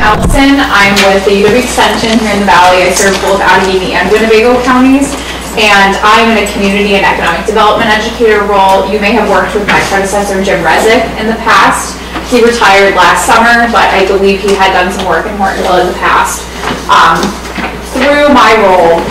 Allison. I'm with the UW Extension here in the Valley. I serve both Allegheny and Winnebago counties, and I'm in a community and economic development educator role. You may have worked with my predecessor, Jim Rezick, in the past. He retired last summer, but I believe he had done some work in Hortonville in the past. Through my role,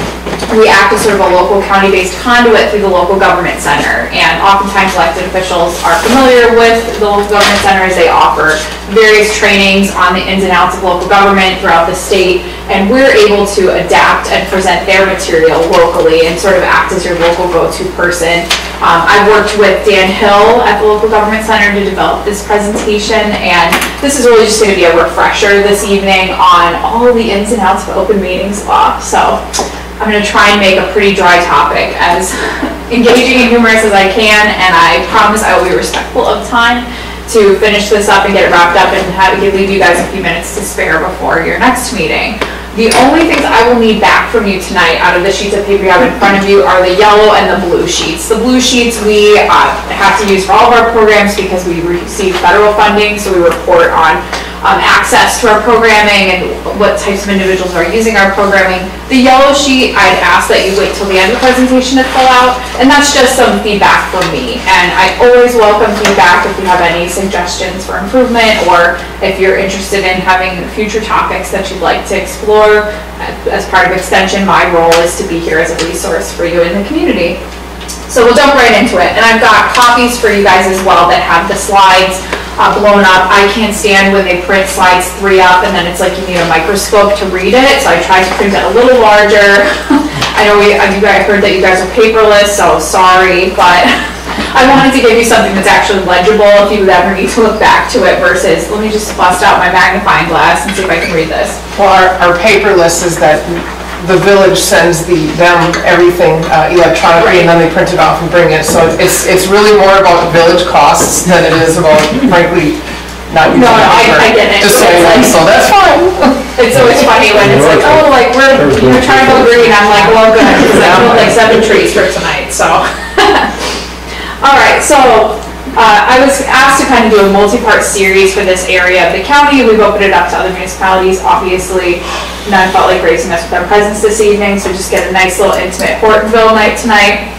we act as sort of a local county-based conduit through the local government center, and oftentimes elected officials are familiar with the local government center as they offer various trainings on the ins and outs of local government throughout the state, and we're able to adapt and present their material locally and sort of act as your local go-to person. I've worked with Dan Hill at the local government center to develop this presentation, and this is really just going to be a refresher this evening on all of the ins and outs of open meetings law. So I'm going to try and make a pretty dry topic as engaging and humorous as I can, and I promise I will be respectful of time to finish this up and get it wrapped up and leave you guys a few minutes to spare before your next meeting. The only things I will need back from you tonight out of the sheets of paper you have in front of you are the yellow and the blue sheets. The blue sheets we have to use for all of our programs because we receive federal funding, so we report on access to our programming and what types of individuals are using our programming. The yellow sheet, I'd ask that you wait till the end of the presentation to fill out, and that's just some feedback from me. And I always welcome feedback if you have any suggestions for improvement, or if you're interested in having future topics that you'd like to explore. As part of Extension, my role is to be here as a resource for you in the community. So we'll jump right into it. And I've got copies for you guys as well that have the slides blown up. I can't stand when they print slides 3 up and then it's like you need a microscope to read it, so I tried to print it a little larger. I know I heard that you guys are paperless, so sorry, but I wanted to give you something that's actually legible if you would ever need to look back to it versus, let me just bust out my magnifying glass and see if I can read this. Well, our paperless is that the village sends them everything electronically, right, and then they print it off and bring it. So it's really more about village costs than it is about, frankly, not using I get it. Just saying, like, so that's fine. It's always funny when it's like, oh, like we're trying to go green. I'm like, well, good, because I killed like 7 trees for tonight. So, all right. So I was asked to kind of do a multi-part series for this area of the county. We've opened it up to other municipalities, obviously. None felt like gracing us with our presence this evening, so just get a nice little intimate Hortonville night tonight.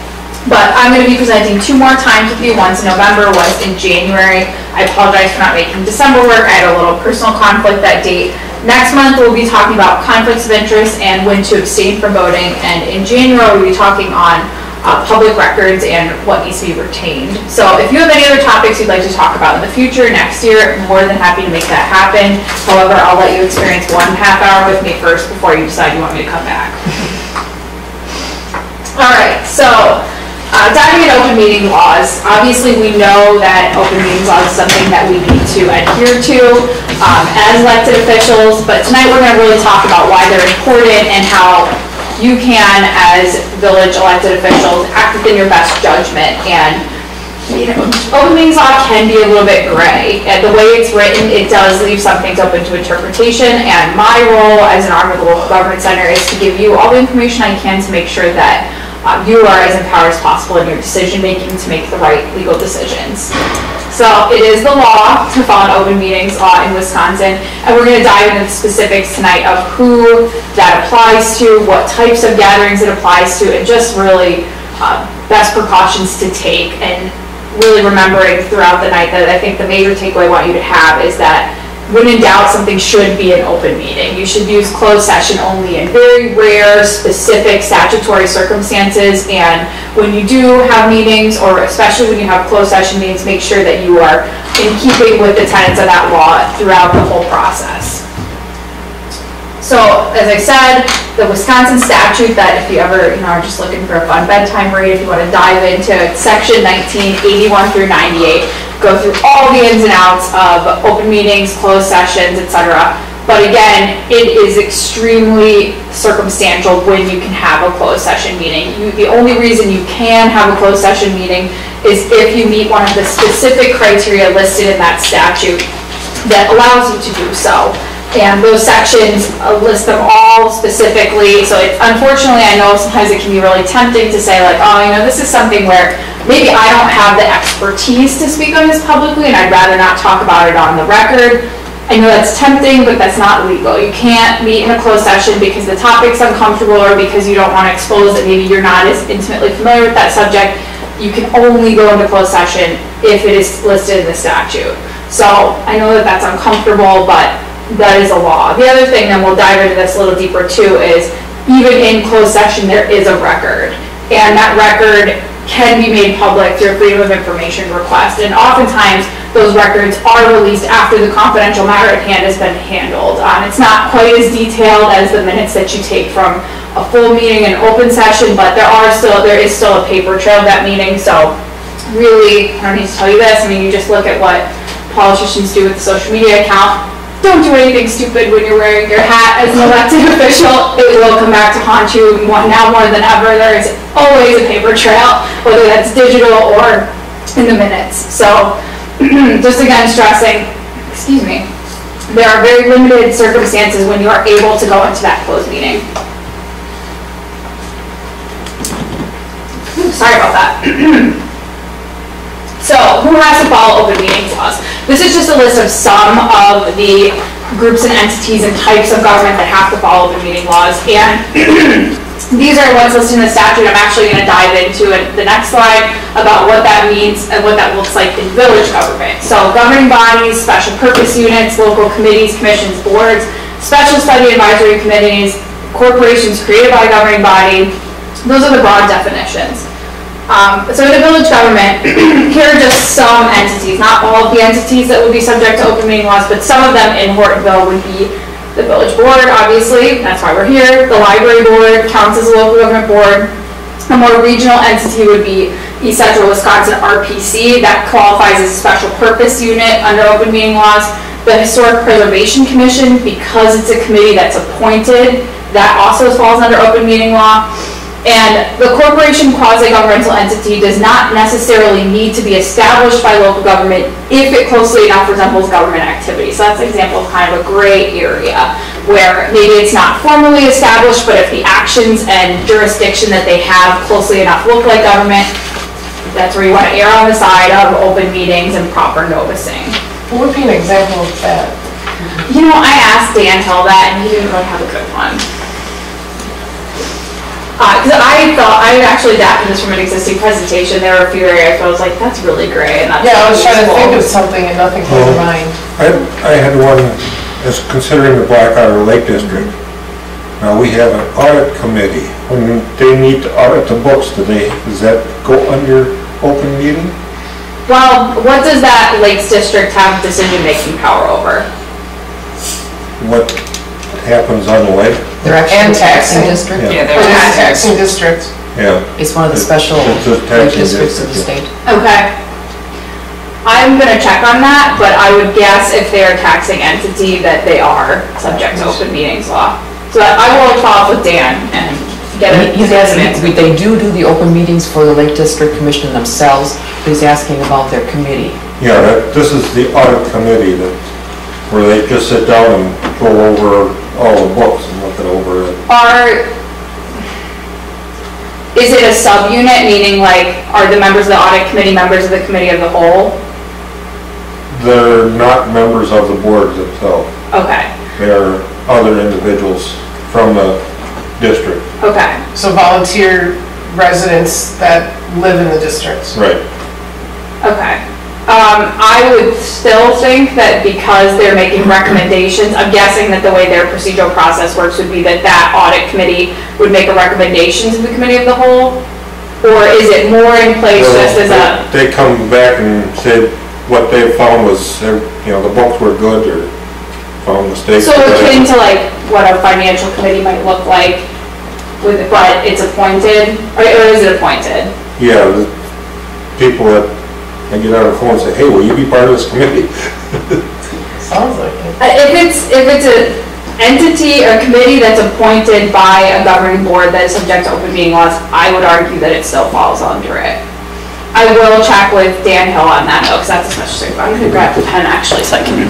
But I'm going to be presenting 2 more times with you. Once in November, once in January. I apologize for not making December work. I had a little personal conflict that date. Next month, we'll be talking about conflicts of interest and when to abstain from voting. And in January, we'll be talking on public records and what needs to be retained. So if you have any other topics you'd like to talk about in the future, next year, I'm more than happy to make that happen. However, I'll let you experience 1 half hour with me first before you decide you want me to come back. All right, so diving into open meeting laws. Obviously, we know that open meetings law is something that we need to adhere to as elected officials, but tonight we're going to really talk about why they're important and how you can, as village elected officials, act within your best judgment. And open meetings law can be a little bit gray. And the way it's written, it does leave some things open to interpretation. And my role as an arm of the local government center is to give you all the information I can to make sure that you are as empowered as possible in your decision making to make the right legal decisions. So it is the law to follow an open meetings law in Wisconsin, and we're going to dive into the specifics tonight of who that applies to, what types of gatherings it applies to, and just really best precautions to take. And really remembering throughout the night that I think the major takeaway I want you to have is that when in doubt, something should be an open meeting. You should use closed session only in very rare, specific statutory circumstances. And when you do have meetings, or especially when you have closed session meetings, make sure that you are in keeping with the tenets of that law throughout the whole process. So, as I said, the Wisconsin statute that if you ever are just looking for a fun bedtime read, if you want to dive into section 1981 through 98, go through all the ins and outs of open meetings, closed sessions, etc. But again, it is extremely circumstantial when you can have a closed session meeting. The only reason you can have a closed session meeting is if you meet one of the specific criteria listed in that statute that allows you to do so. And those sections list them all specifically. So unfortunately, I know sometimes it can be really tempting to say like, oh, this is something where maybe I don't have the expertise to speak on this publicly and I'd rather not talk about it on the record. I know that's tempting, but that's not legal. You can't meet in a closed session because the topic's uncomfortable or because you don't want to expose that maybe you're not as intimately familiar with that subject. You can only go into closed session if it is listed in the statute. So I know that that's uncomfortable, but that is a law. The other thing, and we'll dive into this a little deeper too, is even in closed session, there is a record. And that record can be made public through a freedom of information request. And oftentimes, those records are released after the confidential matter at hand has been handled. It's not quite as detailed as the minutes that you take from a full meeting and open session, but there is still a paper trail of that meeting. So really, I don't need to tell you this, I mean, you just look at what politicians do with the social media account. Don't do anything stupid when you're wearing your hat as an elected official. It will come back to haunt you now more than ever. There is always a paper trail, whether that's digital or in the minutes. So just again stressing, excuse me, there are very limited circumstances when you are able to go into that closed meeting. Sorry about that. So, who has to follow open meetings laws? This is just a list of some of the groups and entities and types of government that have to follow open meeting laws. And these are what's listed in the statute. I'm actually going to dive into it the next slide about what that means and what that looks like in village government. So, governing bodies, special purpose units, local committees, commissions, boards, special study advisory committees, corporations created by a governing body. Those are the broad definitions. So in the village government, here are just some entities, not all of the entities that would be subject to open meeting laws, but some of them in Hortonville would be the village board, obviously, that's why we're here. The library board counts as a local government board. A more regional entity would be East Central Wisconsin RPC, that qualifies as a special purpose unit under open meeting laws. The Historic Preservation Commission, because it's a committee that's appointed, that also falls under open meeting law. And the corporation quasi-governmental entity does not necessarily need to be established by local government if it closely enough resembles government activity. So that's an example of kind of a gray area where maybe it's not formally established, but if the actions and jurisdiction that they have closely enough look like government, that's where you want to err on the side of open meetings and proper noticing. What would be an example of that? You know, I asked Dan Hill that, and he didn't really have a good one. Because I thought, I actually adapted this from an existing presentation. There were a few areas where I was like, that's really gray, and that's yeah, I was trying to think of useful. something and nothing came to mind. I had one, as considering the Black Otter Lake District. Now, we have an audit committee. When they need to audit the books, does that go under open meeting? Well, what does that Lakes District have decision-making power over? What happens on the lake? They're actually And taxing district. Yeah. Yeah, It is a they're taxing district. Yeah. It's one of the special It's a taxing districts of the district, state. Okay. I'm gonna check on that, but I would guess if they're a taxing entity that they are subject to open meetings law. So I will follow up with Dan and get a He's asking, answer. they do the open meetings for the Lake District Commission themselves, but he's asking about their committee. Yeah, this is the audit committee where they just sit down and go over all the books and look it over. Is it a subunit, meaning like, are the members of the audit committee members of the committee of the whole? They're not members of the board themselves. Okay, They're other individuals from the district. okay. So volunteer residents that live in the districts. Right. Okay. I would still think that because they're making recommendations, I'm guessing that the way their procedural process works would be that audit committee would make a recommendation to the committee of the whole? Or is it more in place just as a... They come back and say what they found was, the books were good or found mistakes. So akin to like what a financial committee might look like, but it's appointed, or is it appointed? Yeah, the people that I get on the phone and say, hey, will you be part of this committee? Sounds like it. If it's an entity or committee that's appointed by a governing board that is subject to open meeting laws, I would argue that it still falls under it. I will check with Dan Hill on that though, because that's especially, I'm going to grab the pen actually so I can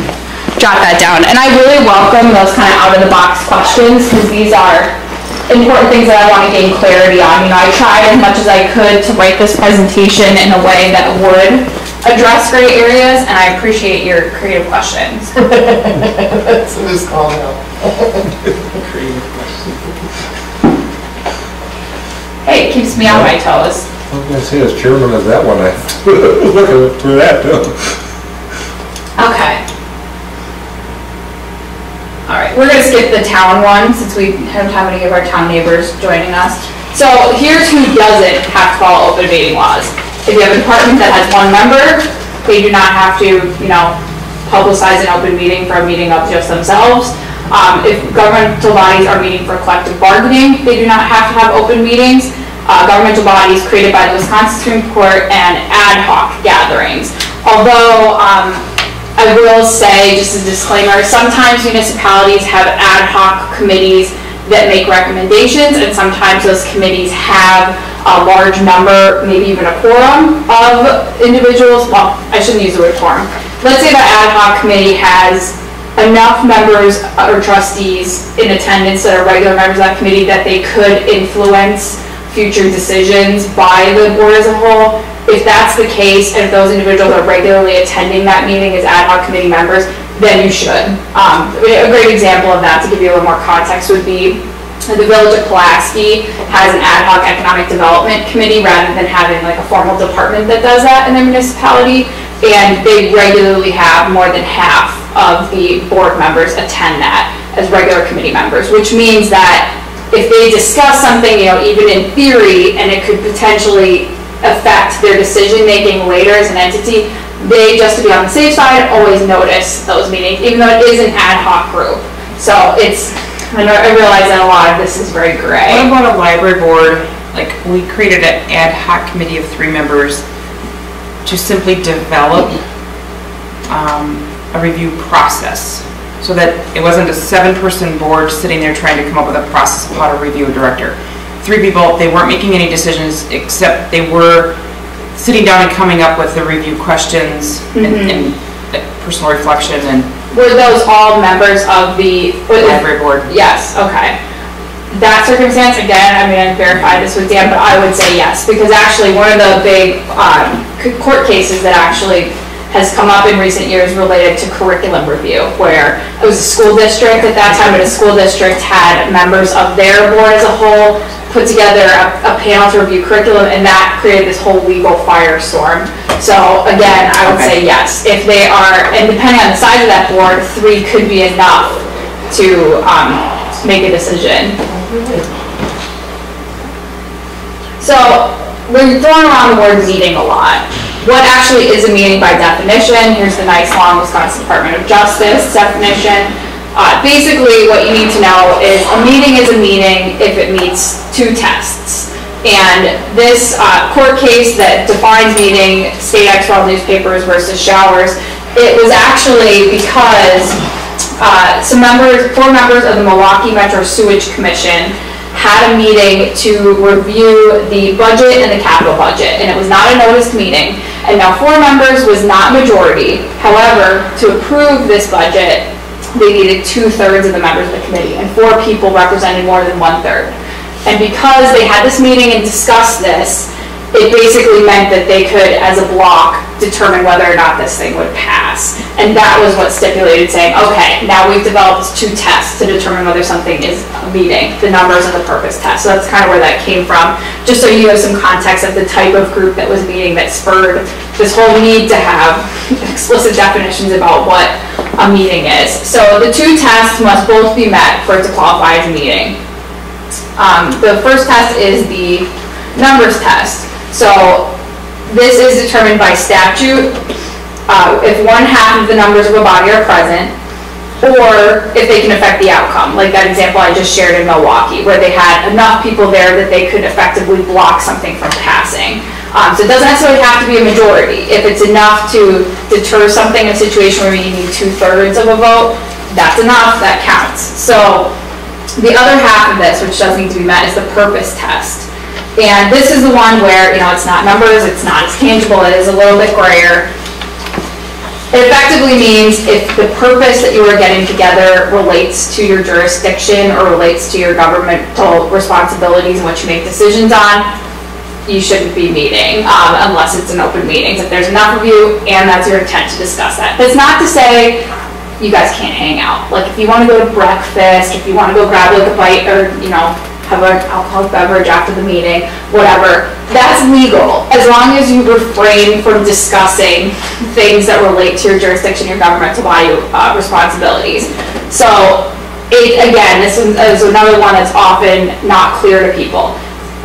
jot that down. And I really welcome those kind of out-of-the-box questions, because these are important things that I want to gain clarity on. I tried as much as I could to write this presentation in a way that would address gray areas, and I appreciate your creative questions. That's what it's called now. Hey, it keeps me on my toes. I was gonna say, as chairman of that one, I looking through that too. Okay. All right, we're gonna skip the town one since we don't have any of our town neighbors joining us. So here's who doesn't have to follow open meeting laws. If you have a department that has one member, they do not have to, publicize an open meeting for a meeting of just themselves. If governmental bodies are meeting for collective bargaining, they do not have to have open meetings. Governmental bodies created by the Wisconsin Supreme Court and ad hoc gatherings. Although, I will say, just a disclaimer, sometimes municipalities have ad hoc committees that make recommendations, and sometimes those committees have a large number, maybe even a quorum of individuals. Well, I shouldn't use the word quorum. Let's say the ad hoc committee has enough members or trustees in attendance that are regular members of that committee that they could influence future decisions by the board as a whole. If that's the case, and if those individuals are regularly attending that meeting as ad hoc committee members, then you should. A great example of that, to give you a little more context, would be the Village of Pulaski has an ad hoc economic development committee rather than having like a formal department that does that in their municipality, and they regularly have more than half of the board members attend that as regular committee members, which means that if they discuss something, even in theory, and it could potentially affect their decision-making later as an entity, they, just to be on the safe side, always notice those meetings, even though it is an ad hoc group. So I realize that a lot of this is very gray. What about a library board? Like, we created an ad hoc committee of 3 members to simply develop a review process, so that it wasn't a 7-person board sitting there trying to come up with a process of how to review a director. 3 people, they weren't making any decisions, except they were sitting down and coming up with the review questions and personal reflection. And were those all members of the library board? Yes, okay. That circumstance, again, I verified this with Dan, but I would say yes, because actually one of the big court cases that actually has come up in recent years related to curriculum review, where it was a school district at that time, but a school district had members of their board as a whole put together a panel to review curriculum, and that created this whole legal firestorm. So again, I would say yes. If they are, and depending on the size of that board, 3 could be enough to make a decision. So we're throwing around the word meeting a lot. What actually is a meeting by definition? Here's the nice long Wisconsin Department of Justice definition. Basically, what you need to know is a meeting is a meeting if it meets 2 tests. And this court case that defines meeting, State XRL newspapers versus Showers, it was actually because 4 members of the Milwaukee Metro Sewage Commission had a meeting to review the budget and the capital budget, and it was not a noticed meeting. And now 4 members was not majority. However, to approve this budget, they needed 2/3 of the members of the committee, and 4 people represented more than 1/3. And because they had this meeting and discussed this, it basically meant that they could, as a block, determine whether or not this thing would pass. And that was what stipulated, saying, okay, now we've developed 2 tests to determine whether something is a meeting, the numbers and the purpose test. So that's kind of where that came from, just so you have some context of the type of group that was meeting that spurred this whole need to have explicit definitions about what a meeting is. So the 2 tests must both be met for it to qualify as a meeting. The first test is the numbers test. So this is determined by statute if 1/2 of the numbers of a body are present, or if they can affect the outcome, like that example I just shared in Milwaukee, where they had enough people there that they could effectively block something from passing. So it doesn't necessarily have to be a majority. If it's enough to deter something in a situation where you need 2/3 of a vote, that's enough, that counts. So the other half of this, which does need to be met, is the purpose test. And this is the one where, it's not numbers, it's not as tangible, it is a little bit grayer. It effectively means if the purpose that you are getting together relates to your jurisdiction or relates to your governmental responsibilities and what you make decisions on, you shouldn't be meeting unless it's an open meeting. If there's enough of you and that's your intent to discuss that. That's not to say you guys can't hang out. Like if you want to go to breakfast, if you want to go grab like a bite or, you know, have an alcoholic beverage after the meeting, whatever, that's legal, as long as you refrain from discussing things that relate to your jurisdiction, your governmental body responsibilities. So, again, this is another one that's often not clear to people.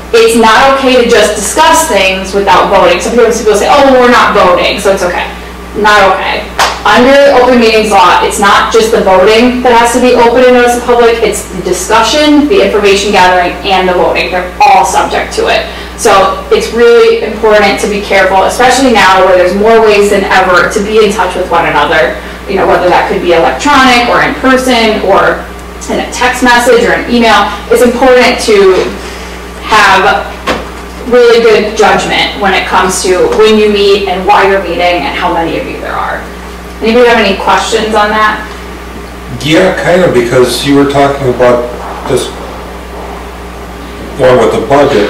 It's not okay to just discuss things without voting. Some people say, oh, well, we're not voting, so it's okay. Not okay. Under open meetings law, it's not just the voting that has to be open and notice to the public, it's the discussion, the information gathering, and the voting. They're all subject to it. So it's really important to be careful, especially now where there's more ways than ever to be in touch with one another. You know, whether that could be electronic or in person or in a text message or an email. It's important to have really good judgment when it comes to when you meet and why you're meeting and how many of you there are. Anybody have any questions on that? Yeah, kind of, because you were talking about this one with the budget.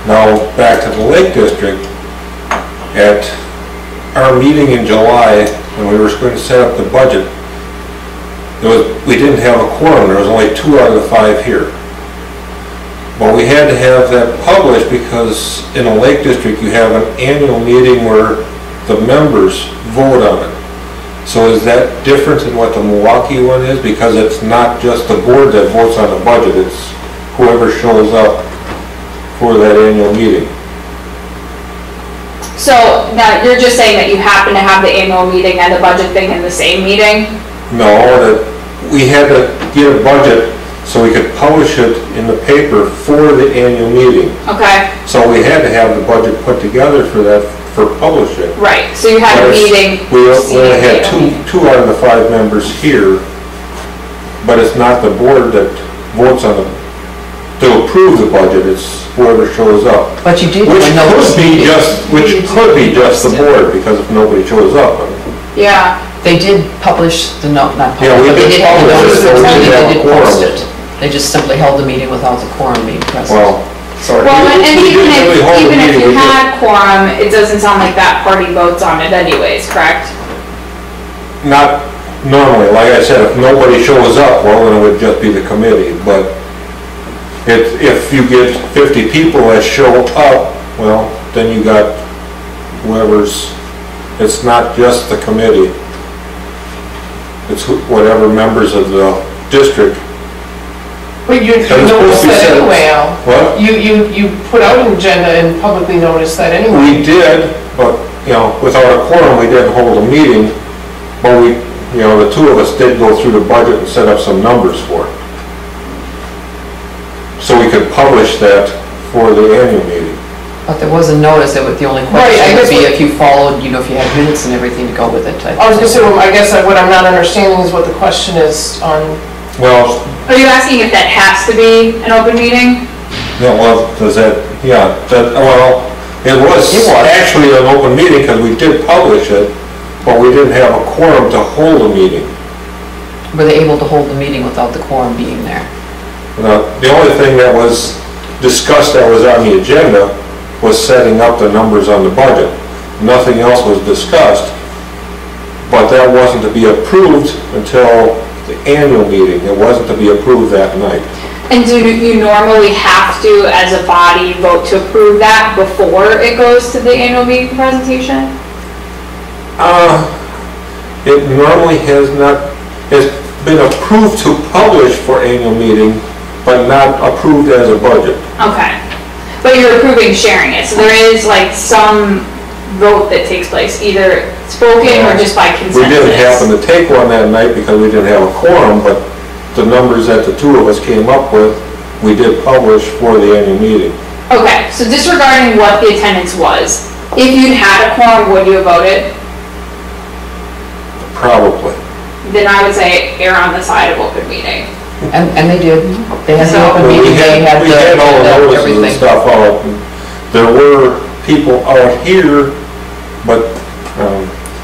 Now, back to the Lake District, at our meeting in July, when we were going to set up the budget, we didn't have a quorum. There was only 2 out of the 5 here. But we had to have that published because in a Lake District, you have an annual meeting where the members vote on it. So is that different than what the Milwaukee one is? Because it's not just the board that votes on the budget, it's whoever shows up for that annual meeting. So now you're just saying that you happen to have the annual meeting and the budget thing in the same meeting? No, that we had to get a budget so we could publish it in the paper for the annual meeting. Okay. So we had to have the budget put together for that, for publishing. Right, so you had a meeting. We only had two out of the 5 members here, but it's not the board that votes on to approve the budget, it's whoever shows up. But you did. Which could be just the board, because if nobody shows up. Yeah. They did publish the note, not publish, Yeah, we but they did did have publish the it, notice, so we did have they a did post quorum. it. They just simply held the meeting without the quorum being present. Well, sorry. Well, and We didn't really hold a even if meeting, you we did. had quorum, it doesn't sound like that party votes on it anyways, correct? Not normally, like I said, if nobody shows up, well, then it would just be the committee, but if you get 50 people that show up, well, then you got whoever's, it's not just the committee. It's whatever members of the district. But you noticed that anyway, Al. What? You put out an agenda and publicly noticed that anyway. We did, but, you know, without a quorum, we didn't hold a meeting, but we, you know, the 2 of us did go through the budget and set up some numbers for it. So we could publish that for the annual meeting. But there was a notice, that the only Right, I question would guess be what- if you followed, you know, if you had minutes and everything to go with it. I was gonna say, well, I guess what I'm not understanding is what the question is on. Well, Are you asking if that has to be an open meeting? yeah, well, does that, yeah, well, it was actually an open meeting because we did publish it, but we didn't have a quorum to hold a meeting. Were they able to hold the meeting without the quorum being there? Now, the only thing that was discussed that was on the agenda was setting up the numbers on the budget. Nothing else was discussed, but that wasn't to be approved until the annual meeting. It wasn't to be approved that night. And do you normally have to, as a body, vote to approve that before it goes to the annual meeting presentation? It normally has not, it's been approved to publish for annual meeting, but not approved as a budget. Okay. But you're approving sharing it, so there is like some vote that takes place, either spoken or just by consensus. We didn't happen to take one that night because we didn't have a quorum, but the numbers that the 2 of us came up with, we did publish for the annual meeting. Okay, so disregarding what the attendance was, if you'd had a quorum, would you have voted? Probably. Then I would say err on the side of open meeting. And they did. They had the open We meeting, they had we had all the notices and everything. stuff out. There were people out here, but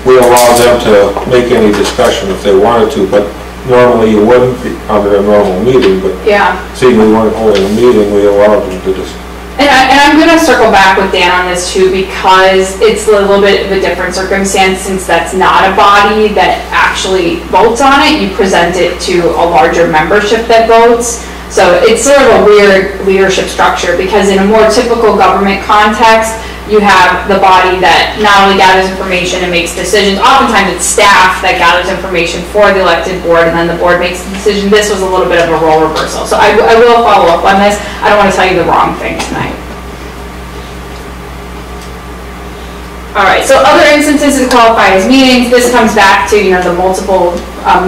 we allowed them to make any discussion if they wanted to, but normally you wouldn't be under a normal meeting, but Yeah. seeing we weren't holding a meeting, we allowed them to just. And And I'm gonna circle back with Dan on this too, because it's a little bit of a different circumstance, since that's not a body that actually votes on it. You present it to a larger membership that votes. So it's sort of a weird leadership structure, because in a more typical government context, you have the body that not only gathers information and makes decisions, oftentimes it's staff that gathers information for the elected board, and then the board makes the decision. This was a little bit of a role reversal. So I will follow up on this. I don't want to tell you the wrong thing tonight. All right, so other instances to qualify as meetings, this comes back to, the multiple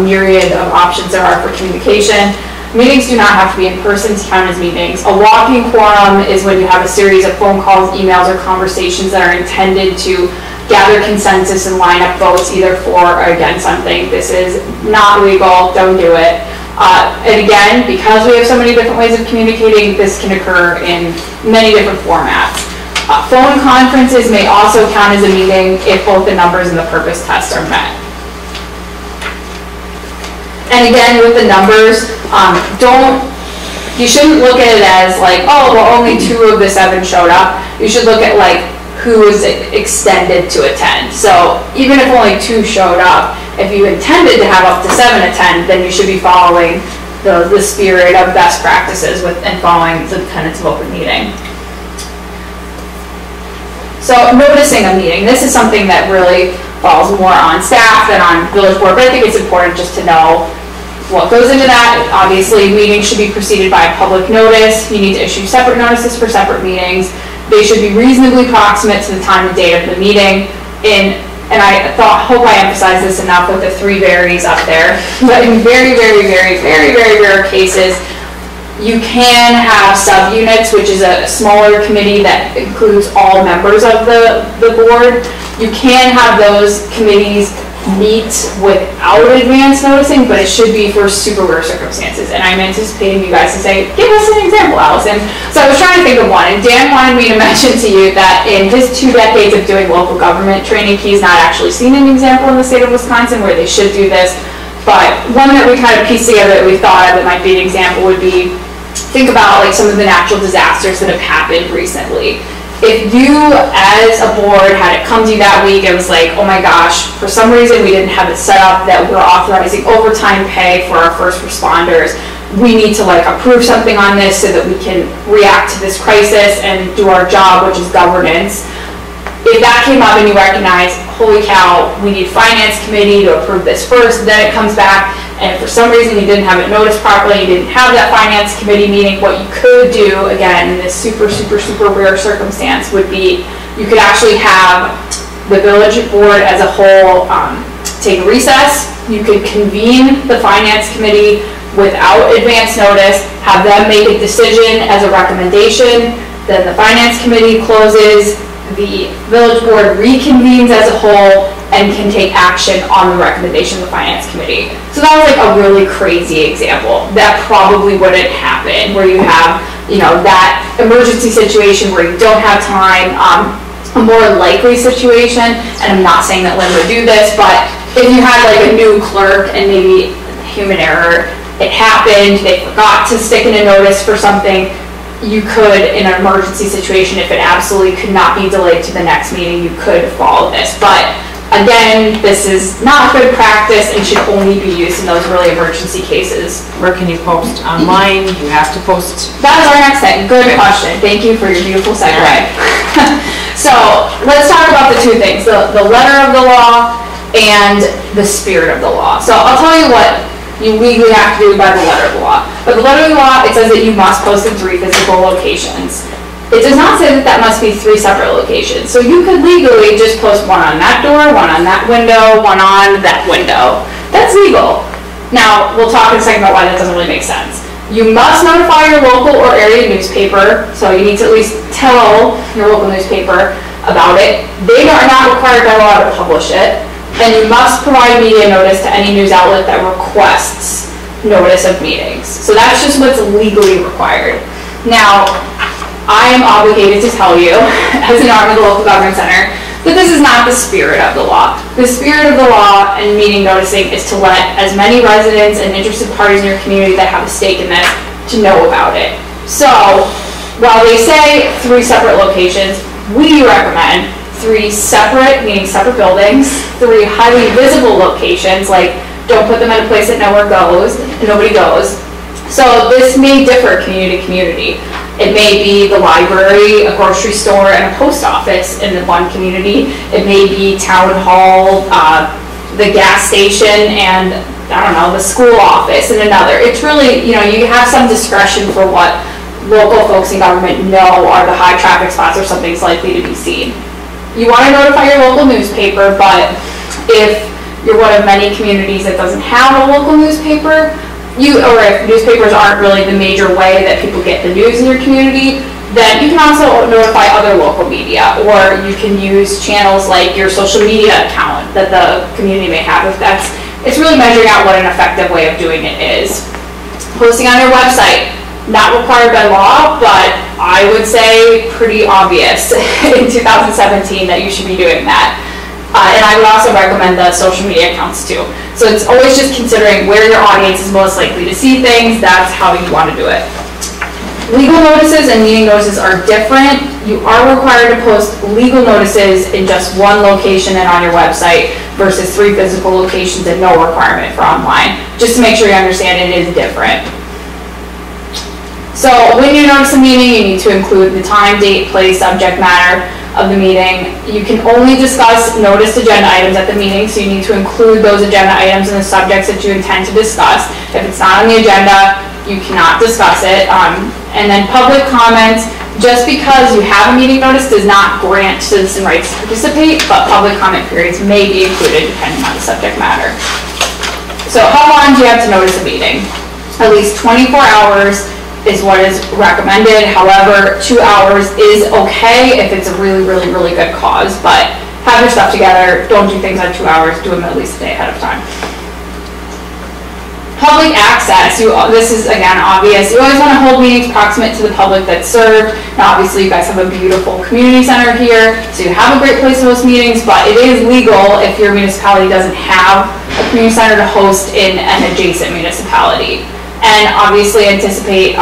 myriad of options there are for communication. Meetings do not have to be in person to count as meetings. A walking quorum is when you have a series of phone calls, emails, or conversations that are intended to gather consensus and line up votes either for or against something. This is not legal, don't do it. And again, because we have so many different ways of communicating, this can occur in many different formats. Phone conferences may also count as a meeting if both the numbers and the purpose test are met. And again, with the numbers, you shouldn't look at it as like, oh, well, only 2 of the 7 showed up. You should look at like who was extended to attend. So even if only 2 showed up, if you intended to have up to 7 attend, then you should be following the spirit of best practices and following the tenets of open meeting. So noticing a meeting, this is something that really falls more on staff than on village board, but I think it's important just to know what goes into that. Obviously, meetings should be preceded by a public notice. You need to issue separate notices for separate meetings. They should be reasonably proximate to the time and date of the meeting. And I hope I emphasized this enough with the 3 varies up there, but in very, very, very, very, very rare cases, you can have subunits, which is a smaller committee that includes all members of the board. You can have those committees meet without advance noticing, but it should be for super rare circumstances. And I'm anticipating you guys to say, give us an example, Allison. So I was trying to think of one, and Dan wanted me to mention to you that in his 2 decades of doing local government training, he's not actually seen an example in the state of Wisconsin where they should do this. But one that we kind of pieced together that we thought of that might be an example would be, think about like some of the natural disasters that have happened recently. If you as a board had it come to you that week and was like, oh my gosh, for some reason we didn't have it set up that we're authorizing overtime pay for our first responders, we need to like approve something on this so that we can react to this crisis and do our job, which is governance. If that came up and you recognize, holy cow, we need finance committee to approve this first, then it comes back, and if for some reason you didn't have it noticed properly, you didn't have that finance committee meeting, what you could do, again, in this super, super, super rare circumstance would be, you could actually have the village board as a whole take a recess. You could convene the finance committee without advance notice, have them make a decision as a recommendation, then the finance committee closes, the village board reconvenes as a whole and can take action on the recommendation of the finance committee. So that was like a really crazy example. That probably wouldn't happen where you have, that emergency situation where you don't have time. A more likely situation, and I'm not saying that Lynn would do this, but if you had like a new clerk and maybe human error, it happened, they forgot to stick in a notice for something, you could, in an emergency situation, if it absolutely could not be delayed to the next meeting, you could follow this. But again, this is not good practice and should only be used in those really emergency cases. Where can you post? Online? You have to post? That is our next thing. Good question. Thank you for your beautiful segue. So let's talk about the 2 things, the letter of the law and the spirit of the law. So I'll tell you what you legally have to do by the letter of the law. But the letter of the law, it says that you must post in 3 physical locations. It does not say that that must be 3 separate locations. So you could legally just post one on that door, one on that window, one on that window. That's legal. Now, we'll talk in a second about why that doesn't really make sense. You must notify your local or area newspaper, so you need to at least tell your local newspaper about it. They are not required by law to publish it. And you must provide media notice to any news outlet that requests notice of meetings. So that's just what's legally required. Now, I am obligated to tell you, as an arm of the local government center, that this is not the spirit of the law. The spirit of the law and meeting noticing is to let as many residents and interested parties in your community that have a stake in this to know about it. So, while they say 3 separate locations, we recommend 3 separate, meaning separate buildings, 3 highly visible locations, like don't put them in a place that nobody goes. So this may differ community to community. It may be the library, a grocery store, and a post office in the one community. It may be town hall, the gas station, and I don't know, the school office in another. It's really, you have some discretion for what local folks in government know are the high traffic spots or something's likely to be seen. You want to notify your local newspaper, but if you're one of many communities that doesn't have a local newspaper, or if newspapers aren't really the major way that people get the news in your community, then you can also notify other local media, or you can use channels like your social media account that the community may have. It's really measuring out what an effective way of doing it is. Posting on your website, not required by law, but I would say pretty obvious in 2017 that you should be doing that. And I would also recommend the social media accounts too. So it's always just considering where your audience is most likely to see things. That's how you want to do it. Legal notices and meeting notices are different. You are required to post legal notices in just one location and on your website versus 3 physical locations and no requirement for online. Just to make sure you understand it is different. So when you notice a meeting, you need to include the time, date, place, subject matter of the meeting. You can only discuss noticed agenda items at the meeting, so you need to include those agenda items and the subjects that you intend to discuss. If it's not on the agenda, you cannot discuss it. And then public comments, just because you have a meeting notice does not grant citizen rights to participate, but public comment periods may be included depending on the subject matter. So how long do you have to notice a meeting? At least 24 hours is what is recommended. However, 2 hours is okay if it's a really, really, really good cause, but have your stuff together. Don't do things on 2 hours. Do them at least a day ahead of time. Public access. This is, again, obvious. You always want to hold meetings proximate to the public that's served. Now, obviously, you guys have a beautiful community center here, so you have a great place to host meetings, but it is legal if your municipality doesn't have a community center to host in an adjacent municipality. And obviously anticipate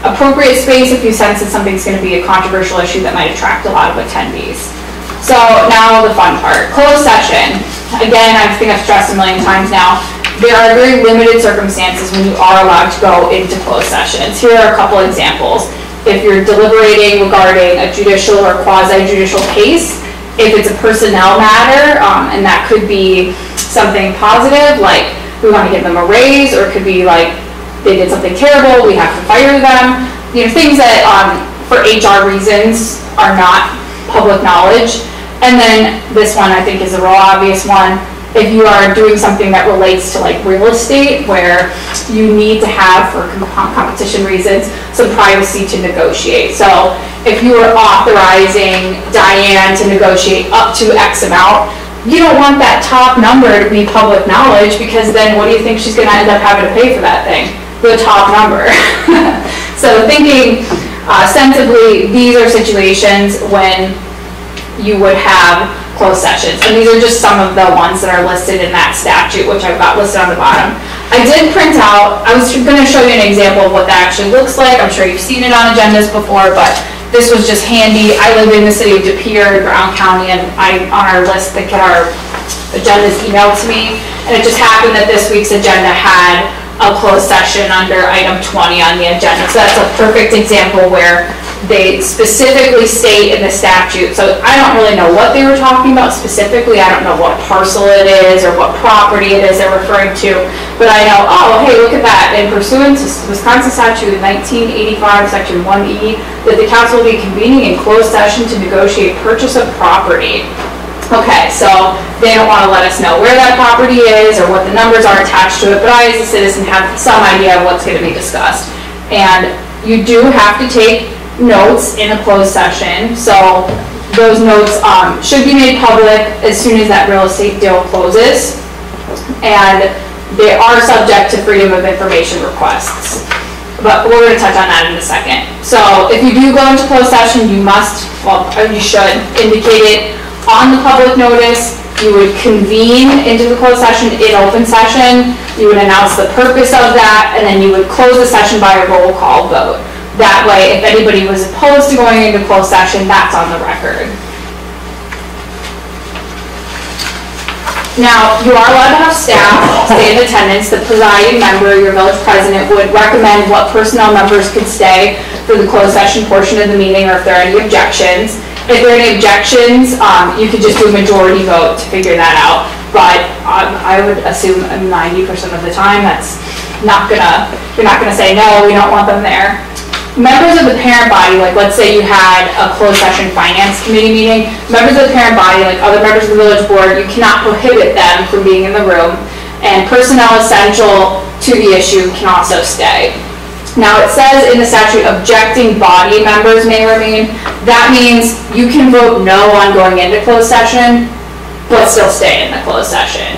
appropriate space if you sense that something's going to be a controversial issue that might attract a lot of attendees. So now the fun part, closed session. Again, I think I've stressed a million times now, there are very limited circumstances when you are allowed to go into closed sessions. Here are a couple examples. If you're deliberating regarding a judicial or quasi-judicial case, if it's a personnel matter, and that could be something positive, like we want to give them a raise, or it could be like they did something terrible, we have to fire them. Things that for HR reasons are not public knowledge. And then this one I think is a real obvious one. If you are doing something that relates to like real estate, where you need to have, for competition reasons, some privacy to negotiate. So if you are authorizing Diane to negotiate up to X amount, you don't want that top number to be public knowledge, because then what do you think she's going to end up having to pay for that thing? The top number. So thinking sensibly, these are situations when you would have closed sessions. And these are just some of the ones that are listed in that statute, which I've got listed on the bottom. I did print out, I was going to show you an example of what that actually looks like. I'm sure you've seen it on agendas before, but this was just handy. I live in the city of De Pere, Brown County, and on our list that get our agendas emailed to me. And it just happened that this week's agenda had a closed session under item 20 on the agenda. So that's a perfect example where they specifically state in the statute. So I don't really know what they were talking about specifically. I don't know what parcel it is or what property it is they're referring to. But I know, oh, hey, look at that. In pursuant to Wisconsin statute 1985, section 1E, that the council will be convening in closed session to negotiate purchase of property. Okay, so they don't want to let us know where that property is or what the numbers are attached to it, but I, as a citizen, have some idea of what's going to be discussed. And you do have to take notes in a closed session, so those notes should be made public as soon as that real estate deal closes, and they are subject to freedom of information requests. But we're going to touch on that in a second. So if you do go into closed session, you must, well, you should indicate it on the public notice. You would convene into the closed session in open session. You would announce the purpose of that, and then you would close the session by a roll call vote. That way, if anybody was opposed to going into closed session, that's on the record. Now, you are allowed to have staff stay in attendance. The presiding member, your village president, would recommend what personnel members could stay for the closed session portion of the meeting, or if there are any objections. If there are any objections, you could just do a majority vote to figure that out. But I would assume 90% of the time, that's not gonna, you're not gonna say, no, we don't want them there. Members of the parent body, like let's say you had a closed session finance committee meeting, members of the parent body, like other members of the village board, you cannot prohibit them from being in the room. And personnel essential to the issue can also stay. Now it says in the statute, objecting body members may remain. That means you can vote no on going into closed session, but still stay in the closed session.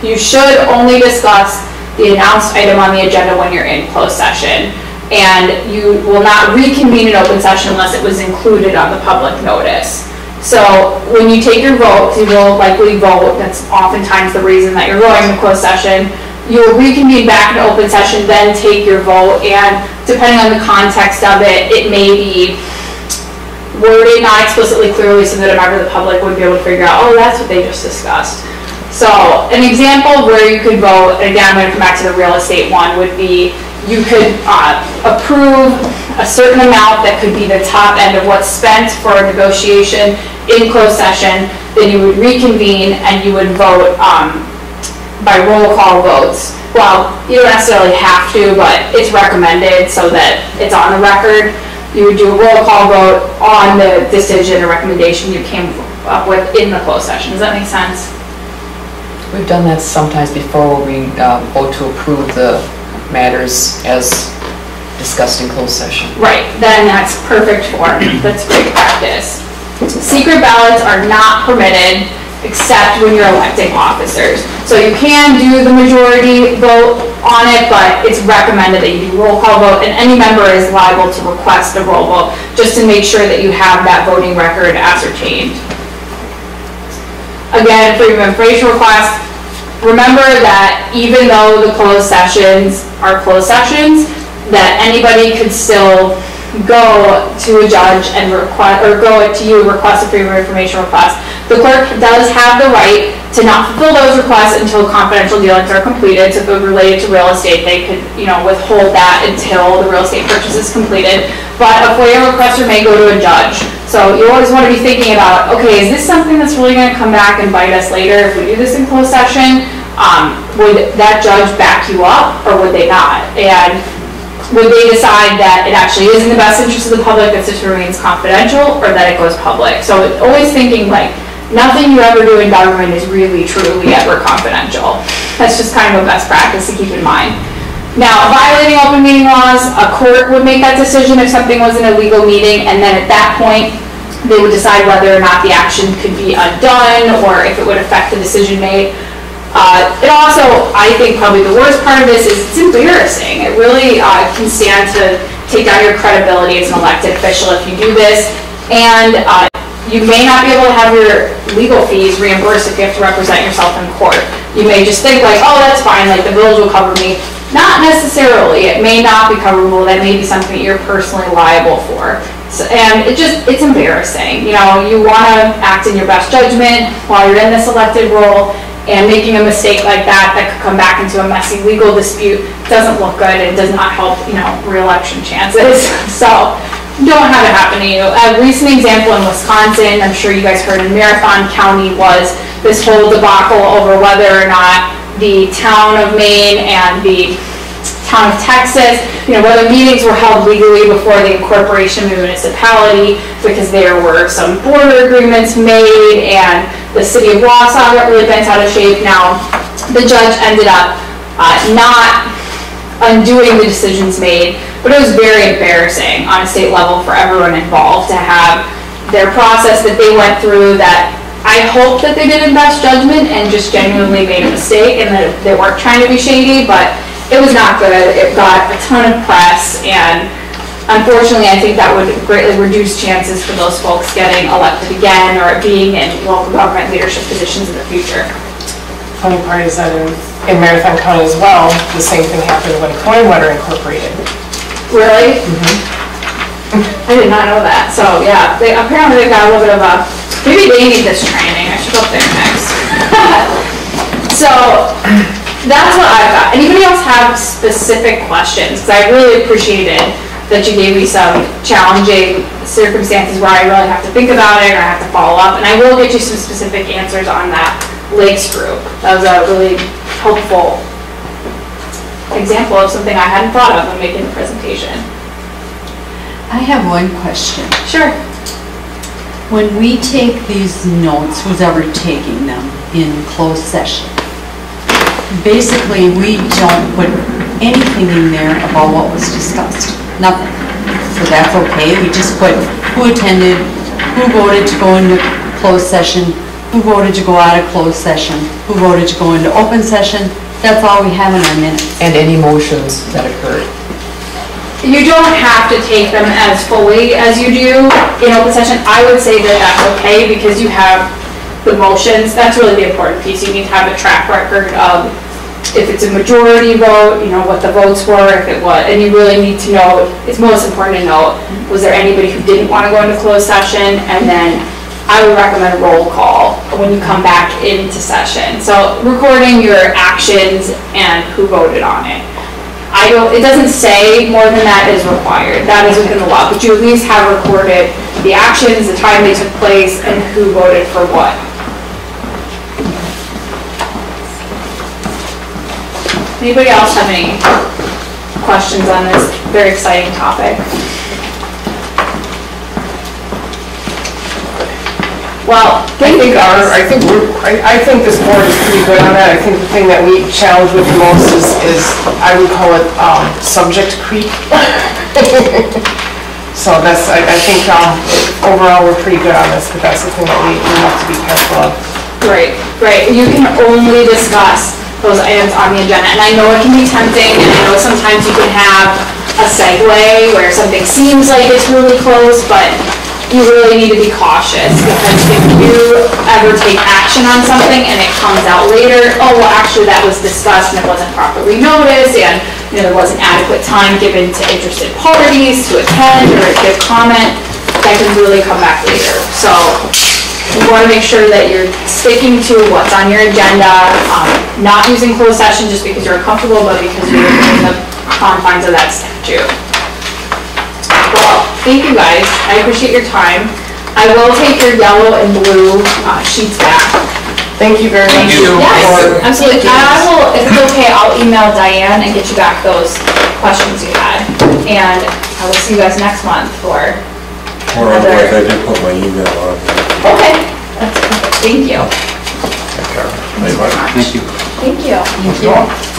You should only discuss the announced item on the agenda when you're in closed session. And you will not reconvene an open session unless it was included on the public notice. So when you take your vote, you will likely vote, that's oftentimes the reason that you're going to closed session, you'll reconvene back in open session, then take your vote, and depending on the context of it, it may be worded not explicitly clearly so that a member of the public would be able to figure out, oh, that's what they just discussed. So an example where you could vote, and again, I'm going to come back to the real estate one, would be you could approve a certain amount that could be the top end of what's spent for a negotiation in closed session, then you would reconvene and you would vote by roll call votes. Well, you don't necessarily have to, but it's recommended so that it's on the record. You would do a roll call vote on the decision or recommendation you came up with in the closed session. Does that make sense? We've done that sometimes before where we vote to approve the matters as discussed in closed session. Right, then that's perfect form. That's great practice. Secret ballots are not permitted except when you're electing officers. So you can do the majority vote on it, but it's recommended that you do roll call vote, and any member is liable to request a roll vote just to make sure that you have that voting record ascertained. Again, freedom of information request. Remember that even though the closed sessions are closed sessions, that anybody could still go to a judge and request, or go to you and request a freedom of information request. The clerk does have the right to not fulfill those requests until confidential dealings are completed. So if it was related to real estate, they could, withhold that until the real estate purchase is completed. But a FOIA requester may go to a judge. So you always want to be thinking about, okay, is this something that's really going to come back and bite us later if we do this in closed session? Would that judge back you up, or would they not? And would they decide that it actually is in the best interest of the public that this remains confidential, or that it goes public? So always thinking like, nothing you ever do in government is really, truly ever confidential. That's just kind of a best practice to keep in mind. Now, violating open meeting laws, a court would make that decision if something was an illegal meeting, and then at that point, they would decide whether or not the action could be undone, or if it would affect the decision made. It also, I think probably the worst part of this is it's embarrassing. It really can stand to take down your credibility as an elected official if you do this. And you may not be able to have your legal fees reimbursed if you have to represent yourself in court. You may just think like, oh, that's fine, like the village will cover me. Not necessarily. It may not be coverable. That may be something that you're personally liable for. So, and it's embarrassing. You want to act in your best judgment while you're in this elected role, and making a mistake like that could come back into a messy legal dispute doesn't look good. It does not help, re-election chances. So don't have it happen to you. A recent example in Wisconsin, I'm sure you guys heard in Marathon County, was this whole debacle over whether or not the town of Maine and the town of Texas, whether meetings were held legally before the incorporation of the municipality, because there were some border agreements made and the city of Wausau got really bent out of shape. Now, the judge ended up not undoing the decisions made, but it was very embarrassing on a state level for everyone involved to have their process that they went through, that I hope that they did in best judgment and just genuinely made a mistake and that they weren't trying to be shady, but it was not good. It got a ton of press, and unfortunately I think that would greatly reduce chances for those folks getting elected again or being in local government leadership positions in the future. Funny part is that in Marathon County as well, the same thing happened when Coin Wetter incorporated. Really? Mm-hmm. I did not know that, so yeah, apparently they've got a little bit of a, maybe they need this training, I should go up there next. So, that's what I've got. Anybody else have specific questions? Because I really appreciated that you gave me some challenging circumstances where I really have to think about it or I have to follow up, and I will get you some specific answers on that Lakes group. That was a really helpful example of something I hadn't thought of when making the presentation. I have one question. Sure. When we take these notes, who's ever taking them in closed session, basically we don't put anything in there about what was discussed, nothing. So that's okay, we just put who attended, who voted to go into closed session, who voted to go out of closed session, who voted to go into open session. That's all we have in our minutes. And any motions that occurred. You don't have to take them as fully as you do in open session. I would say that that's okay because you have the motions. That's really the important piece. You need to have a track record of if it's a majority vote, you know, what the votes were, if it was, and you really need to know, it's most important to know, was there anybody who didn't want to go into closed session? And then I would recommend a roll call when you come back into session. So recording your actions and who voted on it. It doesn't say more than that is required. That is within the law, but you at least have recorded the actions, the time they took place, and who voted for what. Anybody else have any questions on this very exciting topic? Well, I think this board is pretty good on that. I think the thing that we challenge with the most is I would call it subject creep. So that's, I think overall we're pretty good on this, but that's the thing that we have to be careful of. Right. You can only discuss those items on the agenda, and I know it can be tempting, and I know sometimes you can have a segue where something seems like it's really close, but you really need to be cautious, because if you ever take action on something and it comes out later, oh, well, actually that was discussed and it wasn't properly noticed, and there wasn't adequate time given to interested parties to attend or give comment, that can really come back later. So you want to make sure that you're sticking to what's on your agenda, not using closed session just because you're uncomfortable, but because you're within the confines of that statute. Well, thank you guys. I appreciate your time. I will take your yellow and blue sheets back. Thank you very much. Yes, absolutely. And I will, if it's okay, I'll email Diane and get you back those questions you had. And I will see you guys next month for another. Otherwise, I did put my email on there. Okay, that's perfect. Thank you. Thank you. Thank you. Thank you.